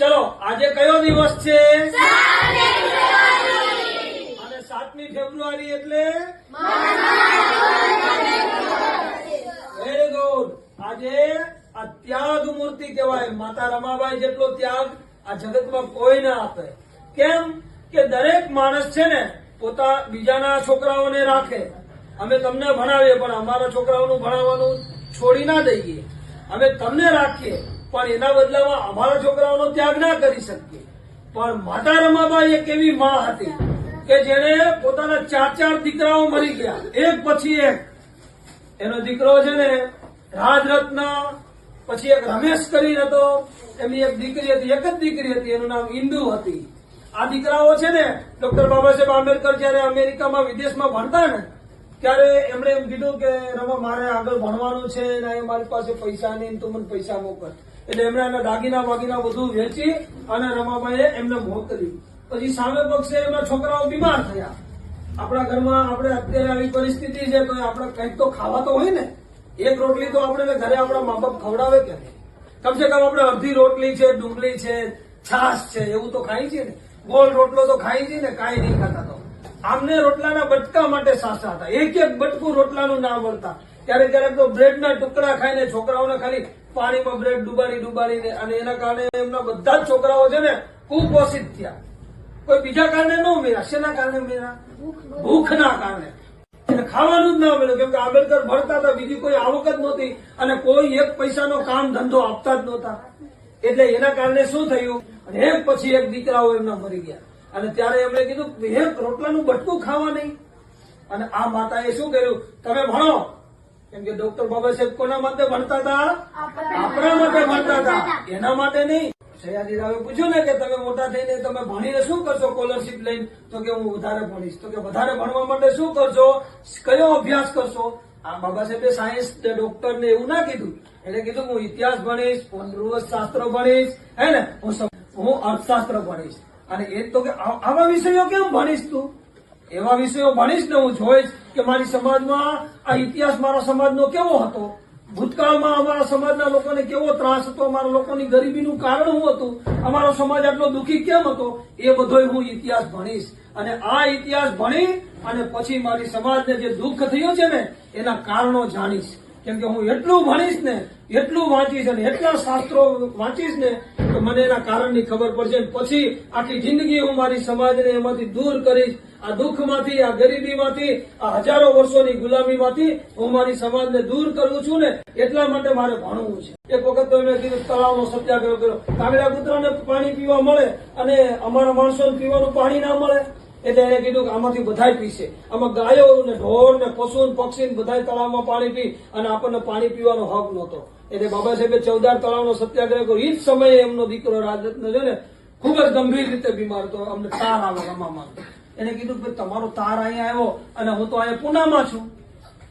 ચલો આજે કયો દિવસ છે? અને 7મી ફેબ્રુઆરી એટલે વેરી ગુડ. આજે આ ત્યાગ મૂર્તિ કહેવાય. માતા રમાબાઈ જેટલો ત્યાગ આ જગતમાં કોઈ ના આપે. કેમ કે દરેક માણસ છે ને પોતા બીજાના છોકરાઓને રાખે. અમે તમને ભણાવીએ પણ અમારા છોકરાઓનું ભણાવવાનું છોડી ના દઈએ. અમે તમને રાખીએ પણ એના બદલામાં અમારા છોકરાઓનો ત્યાગ ના કરી શકીએ. પણ માતા રમાબાઈ એક એવી માં હતી કે જેને પોતાના 4 દીકરાઓ મરી ગયા, એક પછી એક. એનો દીકરો છે ને રાજરત્ન, પછી એક રમેશ કરીને હતો, એમની એક દીકરી હતી, એક જ દીકરી હતી, એનું નામ ઇન્દુ હતી. આ દીકરાઓ છે ને ડોક્ટર બાબા સાહેબ આંબેડકર જયારે અમેરિકામાં વિદેશમાં ભણતા ને ત્યારે એમણે એમ કીધું કે રમા મારે આગળ ભણવાનું છે ને મારી પાસે પૈસા નહીં, તું મને પૈસા મોકલ. એટલે એમણે એના દાગીના બાગીના બધું વેચી અને રમાબાઈએ એમને મોકલી. પછી સામે પક્ષે એમના છોકરાઓ બીમાર થયા. આપણા ઘરમાં આપણે અત્યારે આવી પરિસ્થિતિ છે તો આપણે કંઈક તો ખાવા તો હોય ને. એક રોટલી તો આપણે ઘરે આપણા મા બાપ ખવડાવે કે નહીં? કમસે કમ આપણે અડધી રોટલી છે, ડુંગળી છે, છાશ છે, એવું તો ખાઈ છે ને. ગોળ રોટલો તો ખાઈ છે ને, કાંઈ નહીં ખાતા. તો આમને રોટલાના બટકા માટે સાચા હતા. એક બટકું રોટલાનું ના મળતા. ક્યારેક ક્યારેક તો બ્રેડના ટુકડા ખાઈને છોકરાઓને ખાલી પાણીમાં બ્રેડ ડુબાડીને અને એના કારણે એમના બધા જ છોકરાઓ છે ને કુપોષિત થયા. કોઈ બીજા કારણે ન મેળા. શેના કારણે મેળા? ભૂખના કારણે. ખાવાનું જ ના મળ્યું. કેમ કે આંબેડકર ભણતા હતા, બીજી કોઈ આવક જ નહોતી અને કોઈ એક પૈસાનો કામ ધંધો આપતા જ નહોતા. એટલે એના કારણે શું થયું, એક પછી એક દીકરાઓ એમના મરી ગયા. અને ત્યારે એમણે કીધું એક રોટલાનું બટકું ખાવા નહીં. અને આ માતાએ શું કર્યું, તમે ભણો. કેમ કે ડોક્ટર બાબા સાહેબ કોના માટે ભણતા હતા? આપણા માટે ભણતા હતા, એના માટે નહીં. સયાજી રાવે પૂછ્યું ને કે તમે મોટા થઈને તમે ભણીને શું કરશો સ્કોલરશીપ લઈને? તો કે હું વધારે ભણીશ. તો કે વધારે ભણવા માટે શું કરશો, કયો અભ્યાસ કરશો? આ બાબા સાહેબે સાયન્સ ડોક્ટર ને એવું ના કીધું. એટલે કીધું હું ઇતિહાસ ભણીશ, શાસ્ત્ર ભણીશ, હે ને, હું અર્થશાસ્ત્ર ભણીશ. અને એ તો કે આવા વિષયો કેમ ભણીશ તું? એવા વિષયો ભણીશ ને હું જોઈશ કે મારી સમાજમાં આ ઇતિહાસ મારા સમાજનો કેવો હતો, ભૂતકાળમાં અમારા સમાજના લોકોને કેવો ત્રાસ હતો, અમારા લોકોની ગરીબીનું કારણ શું હતું, અમારો સમાજ આટલો દુઃખી કેમ હતો, એ બધોય હું ઇતિહાસ ભણીશ. અને આ ઇતિહાસ ભણી અને પછી મારી સમાજને જે દુઃખ થયું છે ને એના કારણો જાણીશ. કેમ કે હું એટલું ભણીશ ને, એટલું વાંચીશ અને એટલા શાસ્ત્રો વાંચીશ ને તો મને એના કારણની ખબર પડશે. પછી આખી જિંદગી હું મારી સમાજને એમાંથી દૂર કરીશ. આ દુઃખમાંથી, આ ગરીબીમાંથી, આ હજારો વર્ષોની ગુલામીમાંથી હું મારી સમાજને દૂર કરું છું ને એટલા માટે મારે ભણવું છે. એક વખત તો એમણે કીધું તળાવનો સત્યાગ્રહ કર્યો. કાગડા કૂતરાને પાણી પીવા મળે અને અમારા માણસોને પીવાનું પાણી ના મળે. એટલે એને કીધું કે આમાંથી બધાય પીશે. આમાં ગાયો ને ઢોર ને પશુ ને પક્ષી ને બધાય તળાવમાં પાણી પી અને આપણને પાણી પીવાનો હક નહોતો. એટલે બાબા સાહેબે 14 તળાવનો સત્યાગ્રહ કર્યો. એ જ સમયે એમનો દીકરો રાજરત્ન છે ને ખૂબ જ ગંભીર રીતે બીમાર હતો. અમને તાર આવે રમામાં. એને કીધું કે તમારો તાર અહીંયા આવ્યો અને હું તો અહીંયા પૂનામાં છું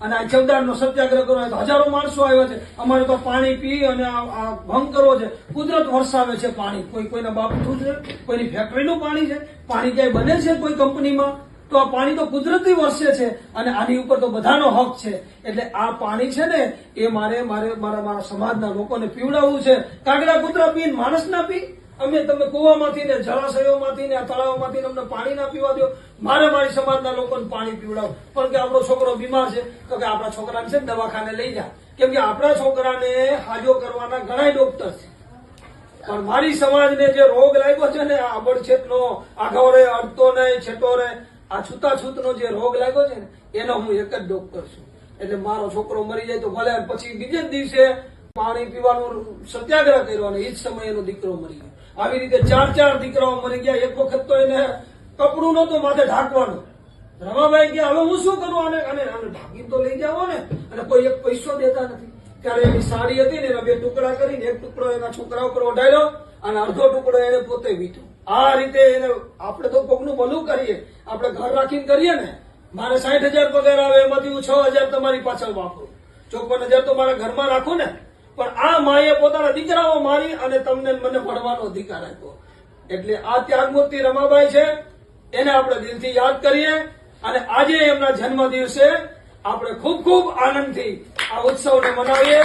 અને આ 14નો સત્યાગ્રહ કરો તો હજારો માણસો આવ્યા છે. અમારે તો પાણી પી અને આ ભંગ કરવો છે. કુદરત વરસાવે છે પાણી. કોઈના બાપનું છે, કોઈની ફેક્ટરીનું પાણી છે, પાણી ક્યાંય બને છે કોઈ કંપનીમાં, તો આ પાણી તો કુદરતી વરસે છે અને આની ઉપર તો બધાનો હક છે. એટલે આ પાણી છે ને એ મારા સમાજના લોકોને પીવડાવવું છે. કાગડા કૂતરા પીને માણસ ના પી. અમે તમે કુવામાંથી ને જળાશયોમાંથી ને તળાવમાંથી અમને પાણી ના પીવા દો. મારે મારી સમાજના લોકોને પાણી પીવડાવો. પણ કે આપણો છોકરો બીમાર છે તો કે આપણા છોકરાને છે દવાખાને લઈ જા. કેમ કે આપણા છોકરાને હાજો કરવાના ઘણા ડોક્ટર છે. પણ મારી સમાજને જે રોગ લાગ્યો છે ને આબડછેટનો, આઘો રે, અડતો નહીં, છેટો રે, આ છૂતાછૂતનો જે રોગ લાગ્યો છે ને એનો હું એક જ ડોક્ટર છું. એટલે મારો છોકરો મરી જાય તો ભલે, પછી બીજે જ દિવસે પાણી પીવાનું સત્યાગ્રહ કર્યો અને એ જ સમયે એનો દીકરો મરી ગયો. આવી રીતે 4 દીકરાઓ મરી ગયા. એક વખત તો એને કપડું નહોતું માથે ઢાંકવાનું. રમાબાઈ કે હવે હું શું કરું, આને ઢાંકી તો લઈ જાઓ ને. અને કોઈ એક પૈસો દેતા નથી. ત્યારે એની સાડી હતી ને એના 2 ટુકડા કરીને એક ટુકડો એના છોકરા ઉપર ઓઢાડ્યો અને અડધો ટુકડો એને પોતે વીટ્યો. આ રીતે એને આપણે તો કોકનું ભલું કરીએ, આપણે ઘર રાખીને કરીએ ને. મારે 60,000 પગાર આવે એમાંથી હું 6,000 તમારી પાછળ વાપરું, 54,000 તો મારા ઘરમાં રાખું ને. પણ આ માએ પોતાના દીકરાઓ મારી અને તમને મને ભણવાનો અધિકાર આપ્યો. એટલે આ ત્યાગમૂર્તિ રમાબાઈ છે, એને આપણે દિલથી યાદ કરીએ અને આજે એમના જન્મ દિવસે આપણે ખૂબ ખૂબ આનંદથી આ ઉત્સવને મનાવીએ.